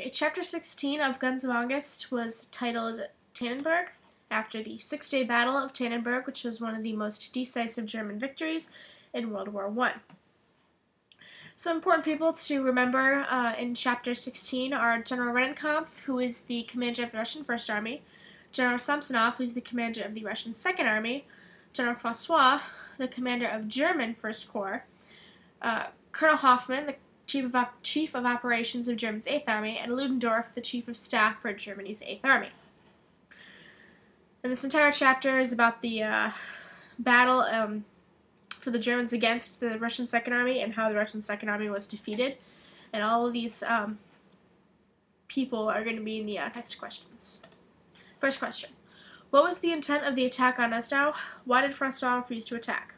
Okay, Chapter 16 of Guns of August was titled Tannenberg, after the Six-Day Battle of Tannenberg, which was one of the most decisive German victories in World War I. Some important people to remember in Chapter 16 are General Rennenkampf, who is the commander of the Russian First Army, General Samsonov, who is the commander of the Russian Second Army, General Francois, the commander of German First Corps, Colonel Hoffmann, the Chief of Operations of Germany's Eighth Army, and Ludendorff, the Chief of Staff for Germany's Eighth Army. And this entire chapter is about the battle for the Germans against the Russian Second Army and how the Russian Second Army was defeated. And all of these people are going to be in the next questions. First question. What was the intent of the attack on Osdau? Why did Francois refuse to attack?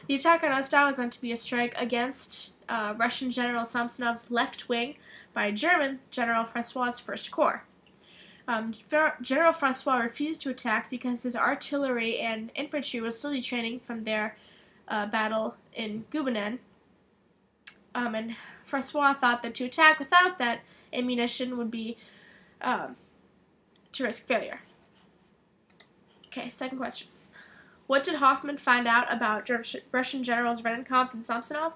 The attack on Osdau was meant to be a strike against Russian General Samsonov's left wing by German General Francois's First Corps. General Francois refused to attack because his artillery and infantry was still detraining from their battle in Gubinen, and Francois thought that to attack without that ammunition would be to risk failure. Okay, second question. What did Hoffmann find out about Russian generals Rennenkampf and Samsonov?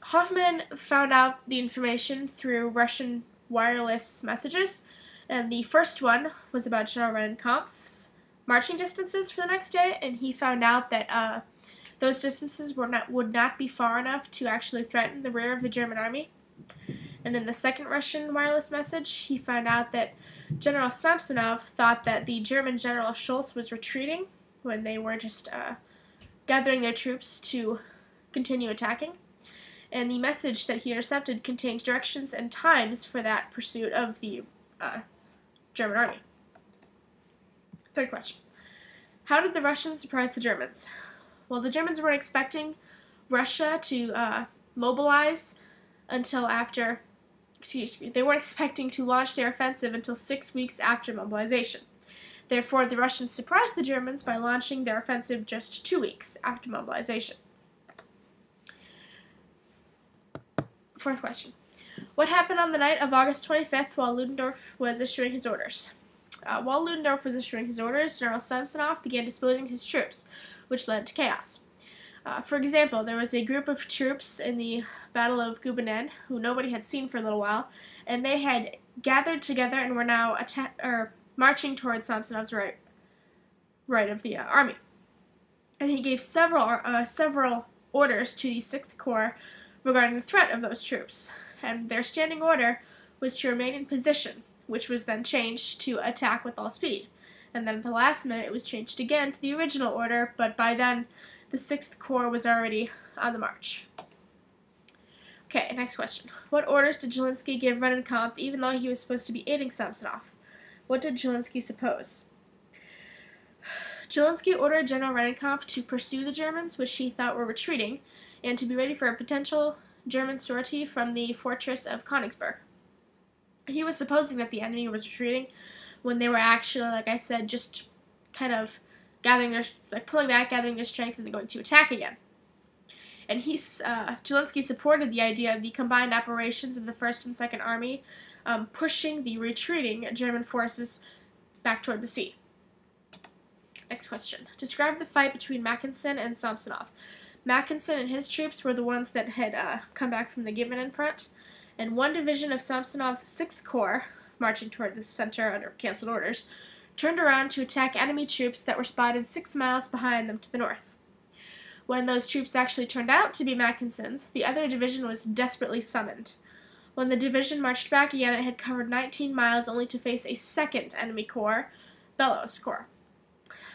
Hoffmann found out the information through Russian wireless messages, and the first one was about General Rennenkampf's marching distances for the next day, and he found out that those distances would not be far enough to actually threaten the rear of the German army. And in the second Russian wireless message, he found out that General Samsonov thought that the German General Schultz was retreating when they were just gathering their troops to continue attacking. And the message that he intercepted contained directions and times for that pursuit of the German army. Third question. How did the Russians surprise the Germans? Well, the Germans weren't expecting Russia to mobilize until after, they weren't expecting to launch their offensive until 6 weeks after mobilization. Therefore, the Russians surprised the Germans by launching their offensive just 2 weeks after mobilization. Fourth question. What happened on the night of August 25th while Ludendorff was issuing his orders? While Ludendorff was issuing his orders, General Samsonov began disposing his troops, which led to chaos. For example, there was a group of troops in the Battle of Gubinen who nobody had seen for a little while, and they had gathered together and were now marching towards Samsonov's right of the army. And he gave several orders to the Sixth Corps regarding the threat of those troops, and their standing order was to remain in position, which was then changed to attack with all speed. And then at the last minute it was changed again to the original order, but by then the Sixth Corps was already on the march. Okay, next question. What orders did Zelensky give Rennenkampf even though he was supposed to be aiding Samsonov? What did Zelensky suppose? Zelensky ordered General Rennenkampf to pursue the Germans, which he thought were retreating, and to be ready for a potential German sortie from the fortress of Königsberg. He was supposing that the enemy was retreating when they were actually, like I said, just kind of pulling back, gathering their strength, and then going to attack again. And Zelensky supported the idea of the combined operations of the First and Second Army pushing the retreating German forces back toward the sea. Next question. Describe the fight between Mackensen and Samsonov. Mackensen and his troops were the ones that had come back from the Gubinen front, and one division of Samsonov's Sixth Corps, marching toward the center under canceled orders, turned around to attack enemy troops that were spotted 6 miles behind them to the north. When those troops actually turned out to be Mackensen's, the other division was desperately summoned. When the division marched back again, it had covered 19 miles only to face a second enemy corps, Bellow's Corps.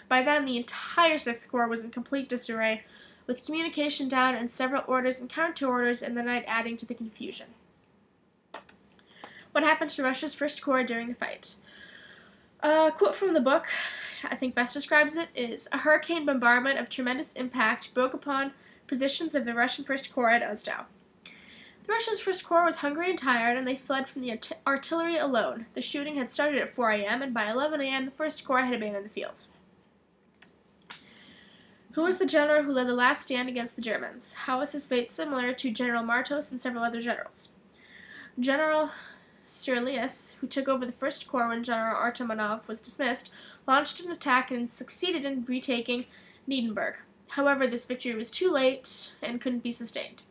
By then, the entire Sixth Corps was in complete disarray, with communication down and several orders and counter-orders in the night adding to the confusion. What happened to Russia's First Corps during the fight? A quote from the book, I think best describes it, is, "A hurricane bombardment of tremendous impact broke upon positions of the Russian First Corps at Osdau. The Russian First Corps was hungry and tired, and they fled from the artillery alone. The shooting had started at 4 a.m., and by 11 a.m. the First Corps had abandoned the field." Who was the general who led the last stand against the Germans? How was his fate similar to General Martos and several other generals? General Sturlius, who took over the First Corps when General Artemonov was dismissed, launched an attack and succeeded in retaking Tannenberg. However, this victory was too late and couldn't be sustained.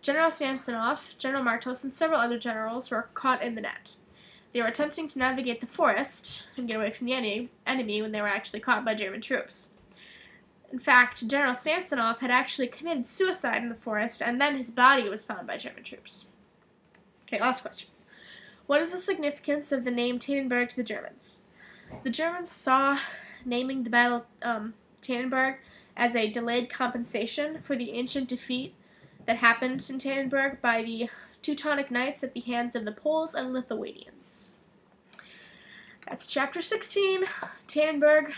General Samsonov, General Martos, and several other generals were caught in the net. They were attempting to navigate the forest and get away from the enemy when they were actually caught by German troops. In fact, General Samsonov had actually committed suicide in the forest, and then his body was found by German troops. Okay, last question. What is the significance of the name Tannenberg to the Germans? The Germans saw naming the battle Tannenberg as a delayed compensation for the ancient defeat that happened in Tannenberg by the Teutonic Knights at the hands of the Poles and Lithuanians. That's chapter 16, Tannenberg,